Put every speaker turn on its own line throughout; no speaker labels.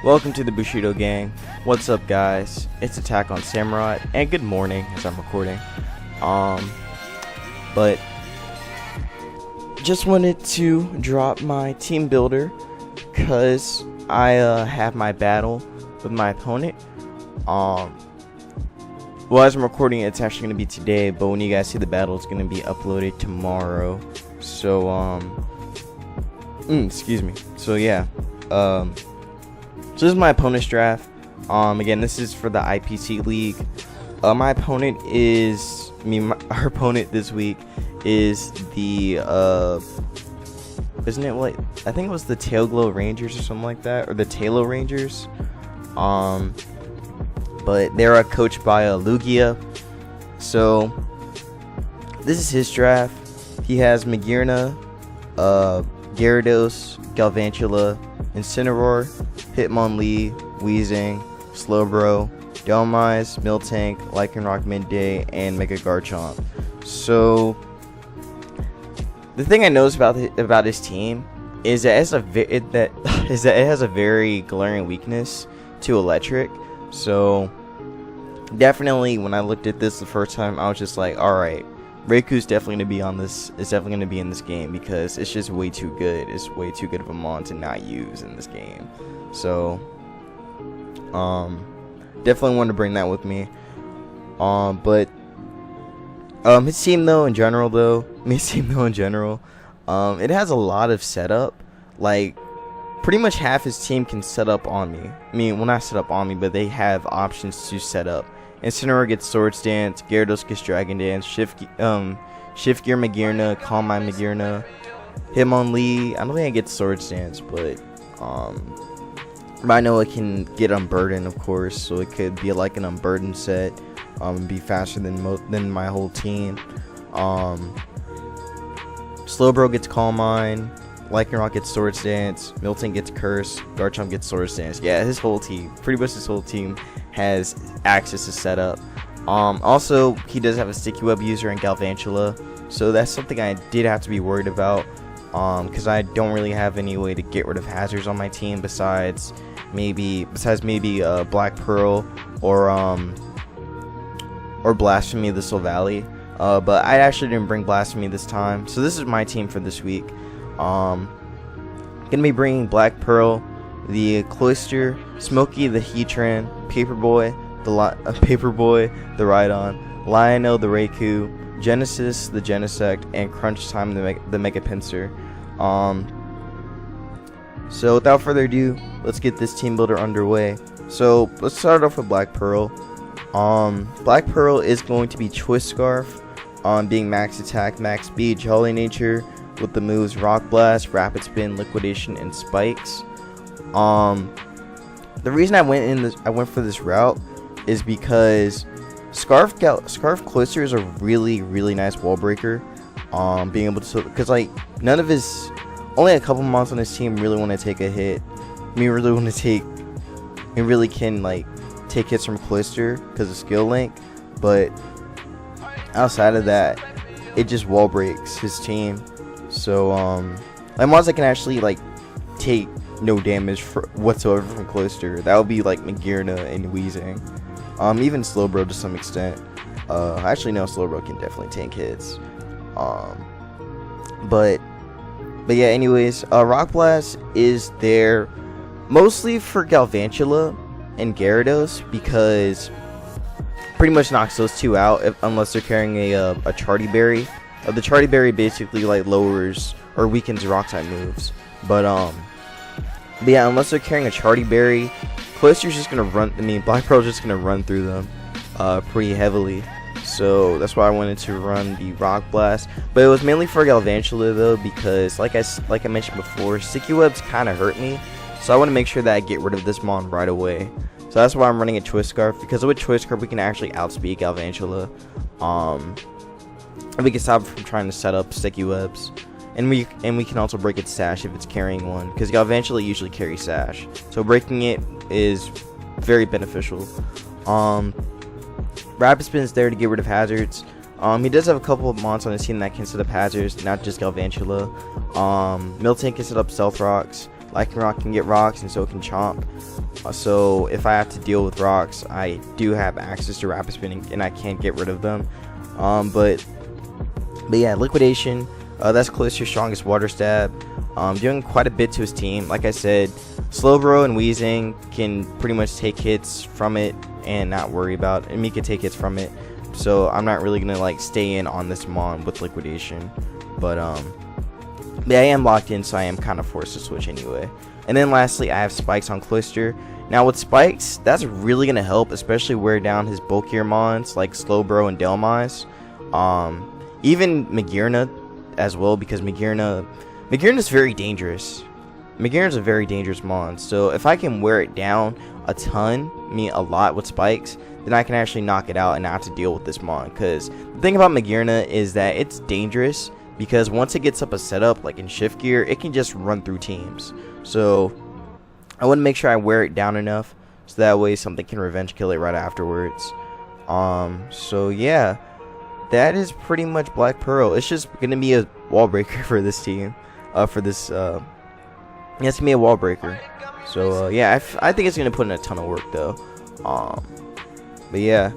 Welcome to the Bushido Gang. What's up, guys? It's Attack on Samurai, and good morning as I'm recording. But just wanted to drop my team builder because I have my battle with my opponent. Well, as I'm recording, it's actually going to be today, but when you guys see the battle, it's going to be uploaded tomorrow. So excuse me. So yeah, so this is my opponent's draft. Again, this is for the IPC league. My opponent is our opponent this week is the isn't it like, I think it was the Tailglow Rangers or something like that, or the Tailglow Rangers. But they're coached by Lugia. So this is his draft. He has Magearna, Gyarados, Galvantula, Incineroar, Hitmonlee, Weezing, Slowbro, Dhelmise, Miltank, Lycanroc Midday, and Mega Garchomp. So the thing I noticed about his team is that it has a very glaring weakness to Electric. So definitely, when I looked at this the first time, I was just like, all right, Raiku's definitely gonna be on this. It's definitely gonna be in this game because it's just way too good. It's way too good of a mon to not use in this game. So definitely want to bring that with me. But his team in general, it has a lot of setup. Like, pretty much half his team can set up on me. I mean, well, not set up on me, but they have options to set up. Incineroar gets Swords Dance, Gyarados gets Dragon Dance, Shift Gear Magearna, Calm Mind Magearna, Hitmonlee. I don't think it gets Swords Dance, but I know it can get Unburden, of course, so it could be like an Unburden set, and be faster than my whole team. Slowbro gets Calm Mind, Lycanroc gets Swords Dance, Miltank gets Curse, Garchomp gets Swords Dance. Yeah, his whole team, pretty much his whole team has access to setup. Also, he does have a Sticky Web user in Galvantula, so that's something I did have to be worried about, because I don't really have any way to get rid of hazards on my team besides maybe Black Pearl or Blasphemy the Silvally. But I actually didn't bring Blasphemy this time, so this is my team for this week. Gonna be bringing Black Pearl, the Cloyster, Smokey the Heatran, Paperboy the Rhydon, Lionel the Raikou, Genesis the Genesect, and Crunch Time the Mega Pinsir. So without further ado, let's get this team builder underway. So let's start off with Black Pearl. Black Pearl is going to be Choice Scarf, being max attack, max speed, Jolly Nature, with the moves Rock Blast, Rapid Spin, Liquidation, and Spikes. The reason I went for this route is because Scarf Cloyster is a really nice wall breaker. Being able to, because like only a couple months on his team really want to take a hit. Really can like take hits from Cloyster because of skill link, but outside of that, it just wall breaks his team. So like mods that can actually like take no damage whatsoever from Cloyster, that would be like Magearna and Weezing, even Slowbro to some extent. Actually no, Slowbro can definitely tank hits. But yeah, anyways, Rock Blast is there mostly for Galvantula and Gyarados because pretty much knocks those two out unless they're carrying a Charty Berry. The Charty Berry basically like lowers or weakens rock type moves, but yeah, unless they're carrying a Charty Berry, Cloyster's just gonna run. Black Pearl's just gonna run through them pretty heavily. So that's why I wanted to run the Rock Blast, but it was mainly for Galvantula though, because like I mentioned before, Sticky Webs kind of hurt me, so I want to make sure that I get rid of this mon right away. So that's why I'm running a Choice Scarf, because with Choice Scarf we can actually outspeed Galvantula. And we can stop it from trying to set up Sticky Webs, and we can also break its Sash if it's carrying one, because Galvantula usually carries Sash, so breaking it is very beneficial. Rapid Spin is there to get rid of hazards. He does have a couple of mons on his team that can set up hazards, not just Galvantula. Miltank can set up Stealth Rocks. Lycanroc can get rocks, and so can Chomp. So if I have to deal with rocks, I do have access to rapid spinning and I can't get rid of them. But yeah, liquidation, that's close to your strongest water stab. Doing quite a bit to his team. Like I said, Slowbro and Wheezing can pretty much take hits from it and not worry about it. And me can take hits from it. So I'm not really gonna like stay in on this mon with liquidation. But yeah, I am locked in, so I am kind of forced to switch anyway. And then lastly, I have spikes on Cloister. Now with spikes, that's really gonna help, especially wear down his bulkier mons like Slowbro and Delmise. Even Magearna as well, because Magearna's very dangerous. Magearna's a very dangerous mon. So if I can wear it down a ton, a lot with spikes, then I can actually knock it out and not have to deal with this mon. Because the thing about Magearna is that it's dangerous, because once it gets up a setup like in shift gear, it can just run through teams. So I want to make sure I wear it down enough so that way something can revenge kill it right afterwards. So yeah, that is pretty much Black Pearl. It's just gonna be a wall breaker for this team. It's gonna be a wall breaker. So yeah, I think it's gonna put in a ton of work though. But yeah,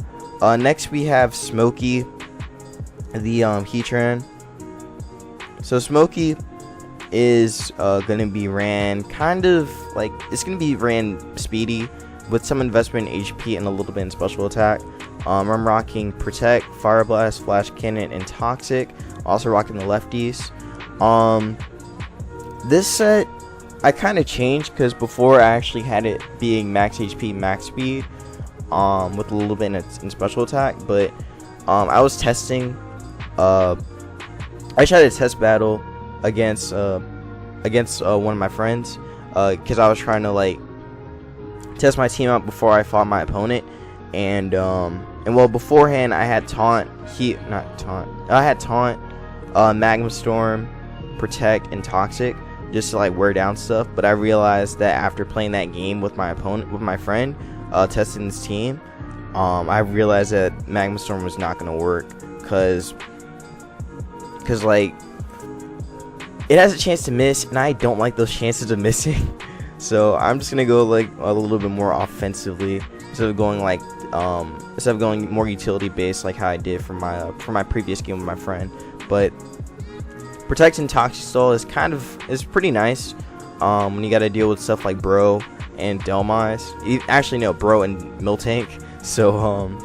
next we have Smokey, the Heatran. So Smokey is gonna be ran kind of like, it's gonna be ran speedy with some investment in HP and a little bit in special attack. I'm rocking Protect, Fire Blast, Flash Cannon, and Toxic. Also rocking the lefties. This set I kind of changed, because before I actually had it being max HP, max speed, with a little bit in special attack. But I was testing. I tried a test battle against one of my friends, because I was trying to like test my team out before I fought my opponent. And well, beforehand I had taunt, Magma Storm, Protect, and Toxic, just to like wear down stuff. But I realized that after playing that game with my friend, testing this team, I realized that Magma Storm was not gonna work, cause like it has a chance to miss, and I don't like those chances of missing. So I'm just gonna go like a little bit more offensively instead of going like more utility based like how I did for my previous game with my friend. But Protect and Toxic Stall is pretty nice when you got to deal with stuff like Bro and Delmise. Actually no, Bro and Miltank. So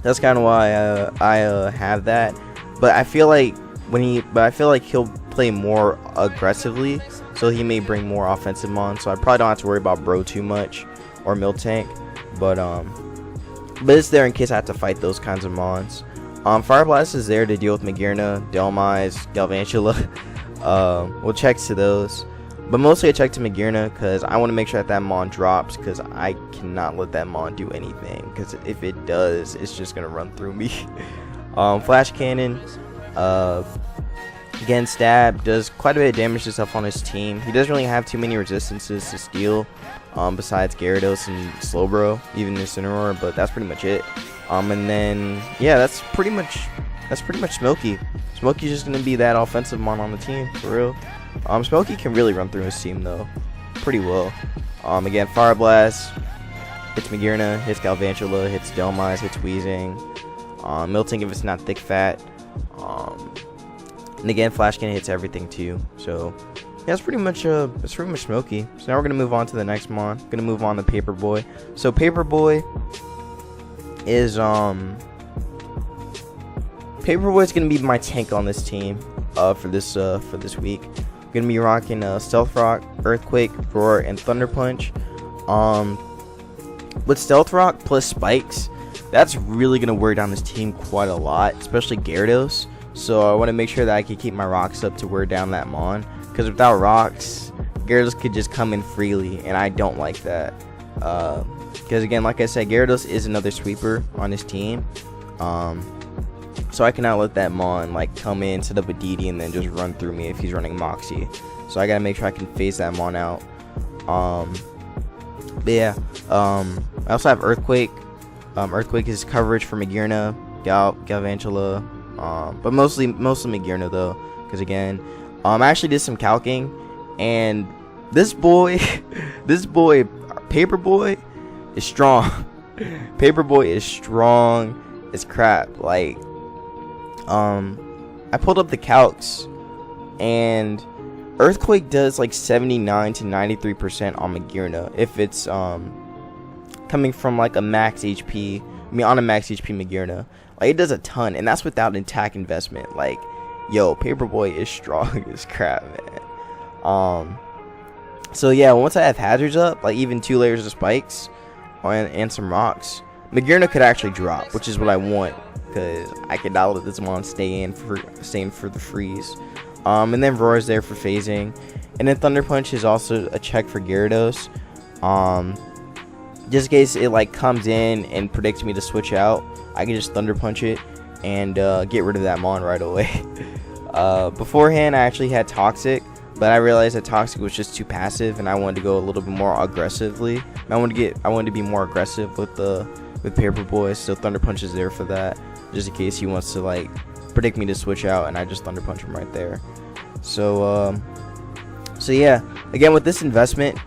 that's kind of why I have that. But I feel like he'll play more aggressively, so he may bring more offensive mons. So I probably don't have to worry about Bro too much or Miltank. But it's there in case I have to fight those kinds of mons. Fire Blast is there to deal with Magearna, Delmise, Galvantula. We'll check to those, but mostly I check to Magearna because I want to make sure that mon drops, because I cannot let that mon do anything, because if it does, it's just gonna run through me. Flash Cannon, again, stab, does quite a bit of damage to stuff on his team. He doesn't really have too many resistances to steel, besides Gyarados and Slowbro, even Incineroar, but that's pretty much it. And then yeah, that's pretty much Smokey. Smokey's just gonna be that offensive mon on the team for real. Smokey can really run through his team though, pretty well. Again, Fire Blast hits Magearna, hits Galvantula, hits Delmise, hits Wheezing, Miltank if it's not thick fat. And again, Flash Cannon hits everything too. So yeah, that's pretty much Smokey. So now we're gonna move on to the next mon. Gonna move on to Paperboy. So Paperboy is Paperboy's gonna be my tank on this team for this week. I'm gonna be rocking Stealth Rock, Earthquake, Roar, and Thunder Punch. With Stealth Rock plus Spikes, that's really gonna wear down this team quite a lot, especially Gyarados. So I want to make sure that I can keep my rocks up to wear down that mon, because without rocks, Gyarados could just come in freely, and I don't like that. Because again, like I said, Gyarados is another sweeper on his team, so I cannot let that mon like come in, set up a DD, and then just run through me if he's running Moxie. So I gotta make sure I can phase that mon out. But yeah, I also have Earthquake. Earthquake is coverage for Magearna, Galvantula, but mostly Magearna though, because again, I actually did some calcing, and this boy Paperboy is strong. Paperboy is strong as crap. Like, I pulled up the calcs, and Earthquake does like 79 to 93% on Magearna if it's coming from like a max HP. I mean, on a max HP Magearna, like, it does a ton, and that's without an attack investment. Like, yo, Paperboy is strong as crap, man. So yeah, once I have hazards up, like even 2 layers of spikes and some rocks, Magearna could actually drop, which is what I want, because I could not let this mon stay in for the freeze. And then Roar is there for phasing, and then Thunder Punch is also a check for Gyarados. Just in case it like comes in and predicts me to switch out, I can just Thunder Punch it and get rid of that mon right away. Beforehand, I actually had Toxic, but I realized that Toxic was just too passive, and I wanted to go a little bit more aggressively. I wanted to be more aggressive with Paperboy, so Thunder Punch is there for that, just in case he wants to like predict me to switch out, and I just Thunder Punch him right there. So yeah, again with this investment,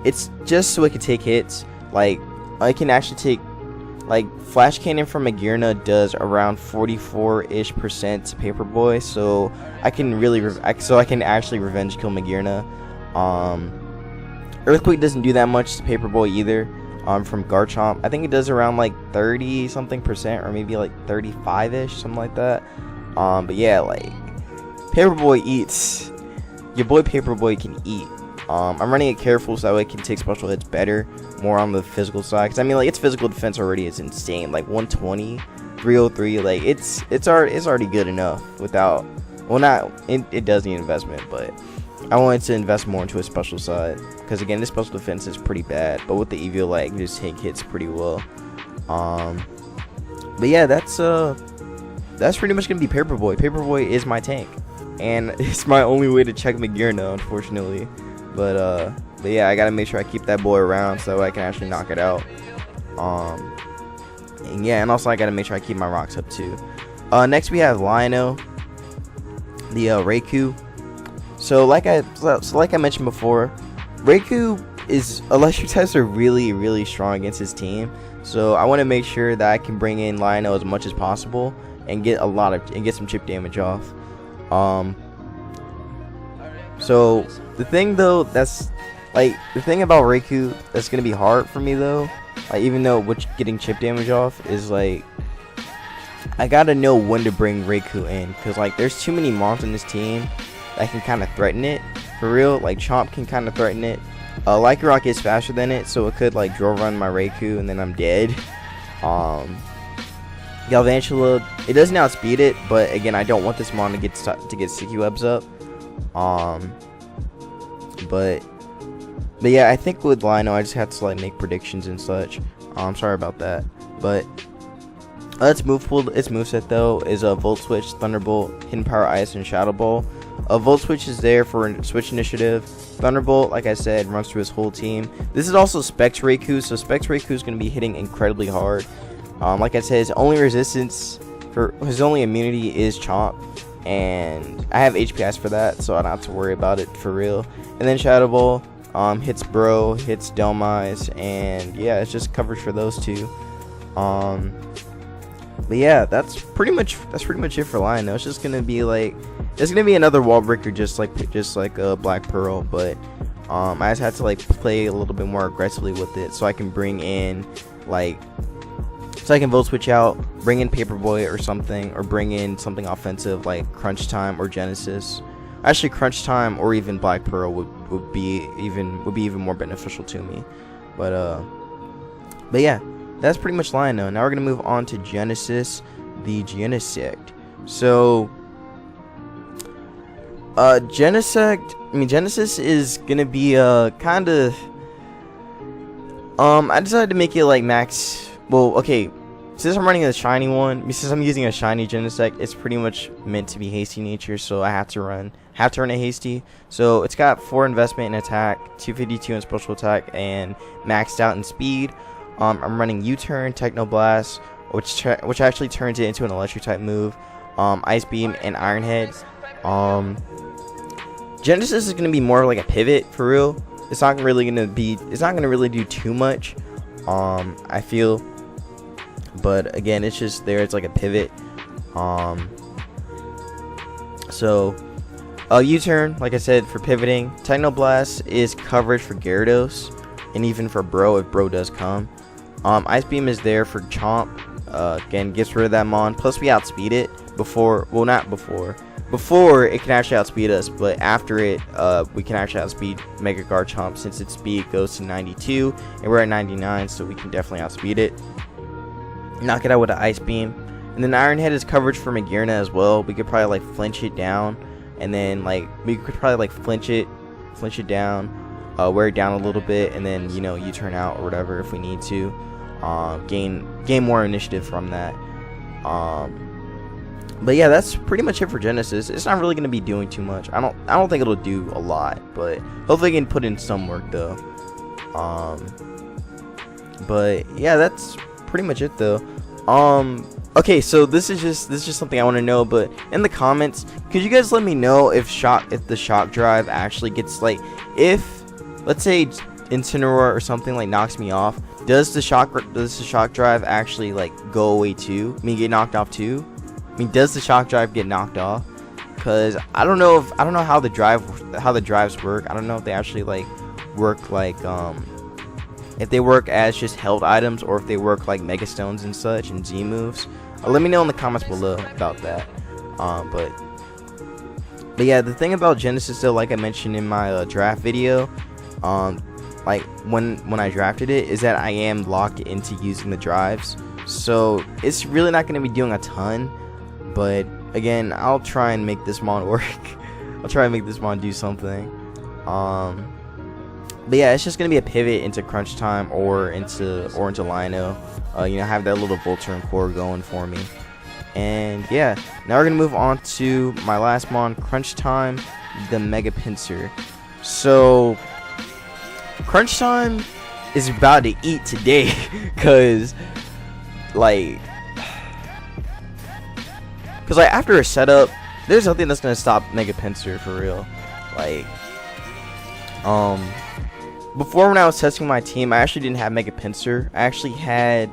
it's just so it can take hits. Like, I can actually take, like, Flash Cannon from Magearna does around 44-ish% to Paperboy, so I can really I can actually revenge kill Magearna. Earthquake doesn't do that much to Paperboy either. From Garchomp, I think it does around like 30 something percent, or maybe like 35-ish, something like that. But yeah, like, Paperboy eats. Your boy Paperboy can eat. I'm running it careful so that way it can take special hits better, more on the physical side. Cause I mean, like, its physical defense already is insane, like 120, 303. Like, it's already good enough without. Well, not it does need investment, but I wanted to invest more into a special side, because again, this special defense is pretty bad, but with the Eevee, like, just take hits pretty well. But yeah, that's pretty much gonna be Paperboy. Paperboy is my tank, and it's my only way to check Magearna, unfortunately. But yeah, I gotta make sure I keep that boy around so I can actually knock it out. And yeah, and also I gotta make sure I keep my rocks up too. Next we have Lino, the Raikou. So like I mentioned before, Raikou is electric types are really strong against his team. So I want to make sure that I can bring in Lino as much as possible and get some chip damage off. So the thing though, the thing about Raikou that's gonna be hard for me though, like, even though getting chip damage off is like, I gotta know when to bring Raikou in, because like there's too many mons in this team that can kind of threaten it, for real. Like, Chomp can kind of threaten it. Lycanroc is faster than it, so it could like draw run my Raikou and then I'm dead. Galvantula, it doesn't outspeed it, but again, I don't want this mon to get sticky webs up. But yeah, I think with Lino, I just have to like make predictions and such. Sorry about that, but its moveset though is a Volt Switch, Thunderbolt, Hidden Power Ice, and Shadow Ball. Volt Switch is there for Switch Initiative. Thunderbolt, like I said, runs through his whole team. This is also Specs Raikou, so Specs Raikou is going to be hitting incredibly hard. Like I said, his only immunity is Chomp, and I have HPS for that, so I don't have to worry about it for real. And then Shadow Ball hits Bro, hits Delmise, and yeah, it's just coverage for those two. But yeah, that's pretty much it for Lino. It's just gonna be like, it's gonna be another wall breaker, just like Black Pearl, but I just had to like play a little bit more aggressively with it, so I can bring in so I can Volt Switch out, bring in Paperboy or something, or bring in something offensive like Crunch Time or Genesis. Actually, Crunch Time or even Black Pearl would be even more beneficial to me. But yeah, that's pretty much Lino. Now we're gonna move on to Genesis, the Genesect. So Genesis is gonna be kind of I decided to make it like max. Well, okay, since I'm running a shiny one, since I'm using a shiny Genesect, it's pretty much meant to be hasty nature, so I have to run a hasty. So it's got 4 investment in attack, 252 in special attack, and maxed out in speed. I'm running U-turn, Techno Blast, which actually turns it into an electric type move, Ice Beam, and Iron Head. Genesis is going to be more like a pivot, for real. it's not really gonna do too much, I feel. But again, it's just there. It's like a pivot. So U-turn, like I said, for pivoting. Technoblast is coverage for Gyarados, and even for Bro if Bro does come. Ice Beam is there for Chomp. Again, gets rid of that Mon. Plus we outspeed it before. Well, not before. Before it can actually outspeed us, but after it, we can actually outspeed Mega Garchomp since its speed goes to 92 and we're at 99, so we can definitely outspeed it. Knock it out with an Ice Beam. And then Iron Head is coverage for Magearna as well. We could probably like flinch it down, and then like we could probably like flinch it down, wear it down a little bit, and then you turn out or whatever if we need to. Gain more initiative from that. But yeah, that's pretty much it for Genesis. It's not really gonna be doing too much. I don't think it'll do a lot, but hopefully it can put in some work though. But yeah, that's pretty much it though. Okay, so this is just something I want to know, but in the comments, could you guys let me know if the shock drive actually gets, like, if let's say Incineroar or something like knocks me off, does the shock drive actually like go away too? I mean, get knocked off too? I mean, does the shock drive get knocked off? Cause I don't know how the drives work. I don't know if they actually like work like if they work as just held items or if they work like Mega Stones and such and Z moves. Let me know in the comments below about that. But yeah, the thing about Genesis though, like I mentioned in my draft video, like when I drafted it, is that I am locked into using the drives, so it's really not going to be doing a ton. But again, I'll try and make this mon work. I'll try and make this mon do something. But yeah, it's just gonna be a pivot into Crunch Time or into Lino. Have that little Volturn core going for me. And yeah, now we're gonna move on to my last mon, Crunch Time, the Mega Pinsir. So Crunch Time is about to eat today, cause after a setup, there's nothing that's gonna stop Mega Pinsir for real. Before, when I was testing my team, I actually didn't have Mega Pinsir. I actually had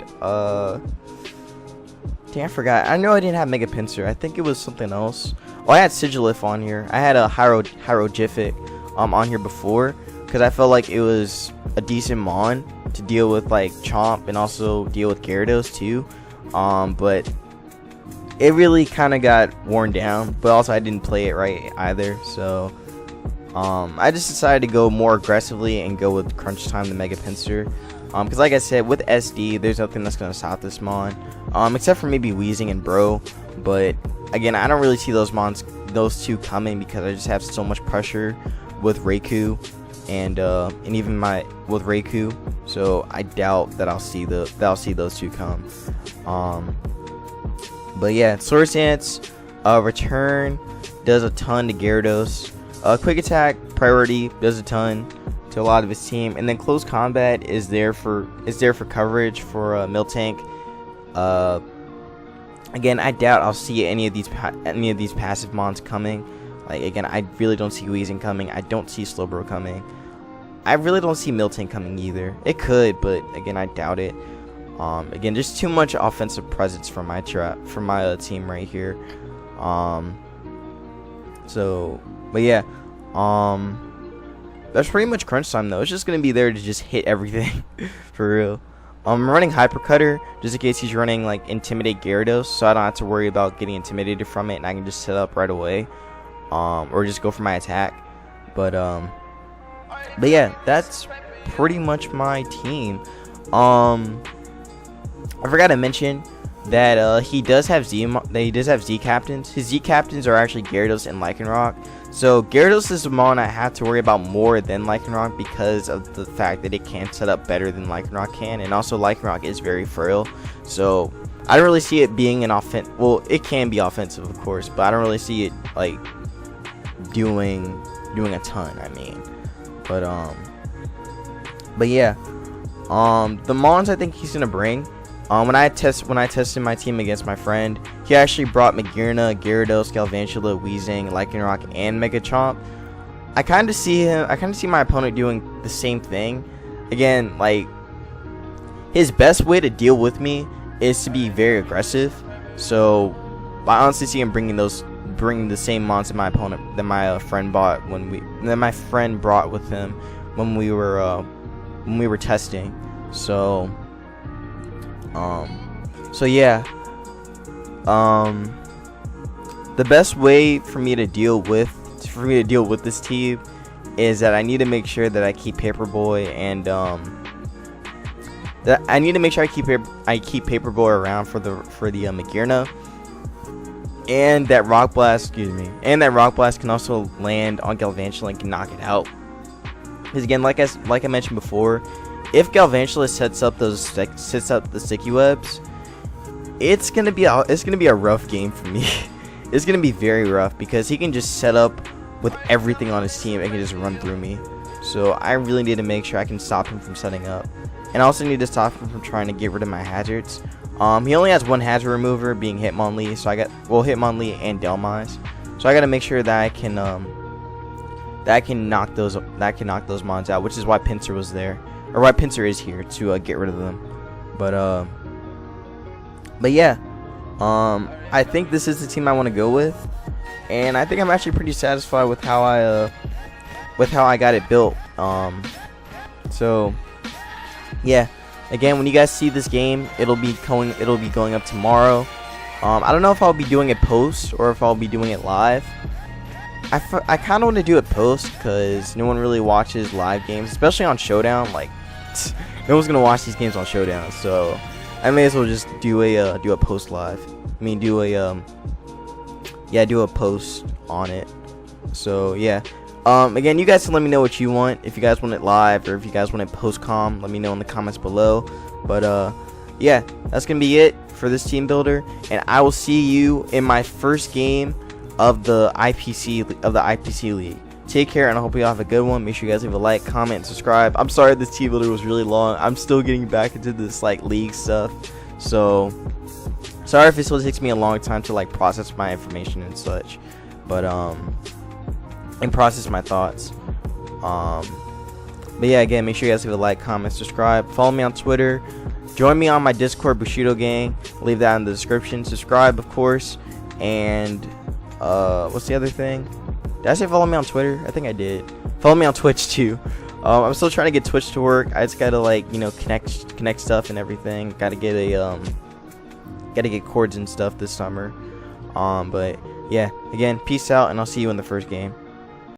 dang, I forgot. I know I didn't have Mega Pinsir. I think it was something else. Oh, I had Sigilif on here. I had a Hieroglyphic on here before, because I felt like it was a decent mon to deal with like Chomp and also deal with Gyarados too. But it really kind of got worn down, but also I didn't play it right either, so I just decided to go more aggressively and go with Crunch Time, the Mega Pinsir, because like I said, with SD there's nothing that's going to stop this mon, except for maybe Weezing and Bro. But again, I don't really see those two coming, because I just have so much pressure with Raikou and even with Raikou, so I doubt that I'll see those two come. But yeah, Source Dance, return does a ton to Gyarados. Quick Attack priority does a ton to a lot of his team, and then Close Combat is there for coverage for Miltank. Again, I doubt I'll see any of these passive mons coming. Like, again, I really don't see Weezing coming. I don't see Slowbro coming. I really don't see Miltank coming either. It could, but again, I doubt it. Again, just too much offensive presence from my team right here. But yeah, that's pretty much Crunch Time though. It's just gonna be there to just hit everything for real. I'm running Hyper Cutter just in case he's running like Intimidate Gyarados, so I don't have to worry about getting intimidated from it, and I can just set up right away, or just go for my attack. But yeah, that's pretty much my team. I forgot to mention that he does have Z captains. His Z captains are actually Gyarados and Lycanroc. So Gyarados is a mon I have to worry about more than Lycanroc, because of the fact that it can set up better than Lycanroc can, and also Lycanroc is very frail. So I don't really see it being an offense. Well, it can be offensive, of course, but I don't really see it like doing a ton. I mean, but yeah, the mons I think he's gonna bring. When I tested my team against my friend, he actually brought Magearna, Gyarados, Galvantula, Weezing, Lycanroc, and Mega Chomp. I kind of see my opponent doing the same thing. Again, like, his best way to deal with me is to be very aggressive. So I honestly see him bringing the same mons that my opponent, that my friend bought that my friend brought with him when we were testing. So yeah. The best way for me to deal with this team is that I need to make sure that I keep Paperboy and that I need to make sure I keep Paperboy around for the Magirna, and that Rock Blast, and that Rock Blast can also land on Galvantula and can knock it out. Because again, like I mentioned before, if Galvantula sets up the sticky webs, it's gonna be a rough game for me. It's gonna be very rough because he can just set up with everything on his team and can just run through me. So I really need to make sure I can stop him from setting up, and I also need to stop him from trying to get rid of my hazards. He only has one hazard remover, being Hitmonlee. So Hitmonlee and Delmise. So I got to make sure that I can knock those mons out, which is why Pinsir was there, or why Pinsir is here, to get rid of them. But yeah, I think this is the team I want to go with, and I think I'm actually pretty satisfied with how I got it built. So yeah, again, when you guys see this game, it'll be going up tomorrow. I don't know if I'll be doing it post or if I'll be doing it live. I kind of want to do it post because no one really watches live games, especially on Showdown. Like, no one's gonna watch these games on Showdown, so I may as well just do a post live. I mean, do a post on it. So yeah. Again, you guys can let me know what you want. If you guys want it live or if you guys want it post-com, let me know in the comments below. But yeah, that's gonna be it for this team builder, and I will see you in my first game of the IPC league. Take care, and I hope you all have a good one. Make sure you guys leave a like, comment, and subscribe. I'm sorry this team builder was really long. I'm still getting back into this like league stuff, so sorry if it still takes me a long time to like process my information and such. But and process my thoughts. But yeah, again, make sure you guys leave a like, comment, subscribe, follow me on Twitter, join me on my Discord, Bushido Gang, leave that in the description, subscribe of course, and what's the other thing? Did I say follow me on Twitter? I think I did. Follow me on Twitch too. I'm still trying to get Twitch to work. I just gotta like, connect stuff and everything. Gotta get cords and stuff this summer. But yeah, again, peace out, and I'll see you in the first game.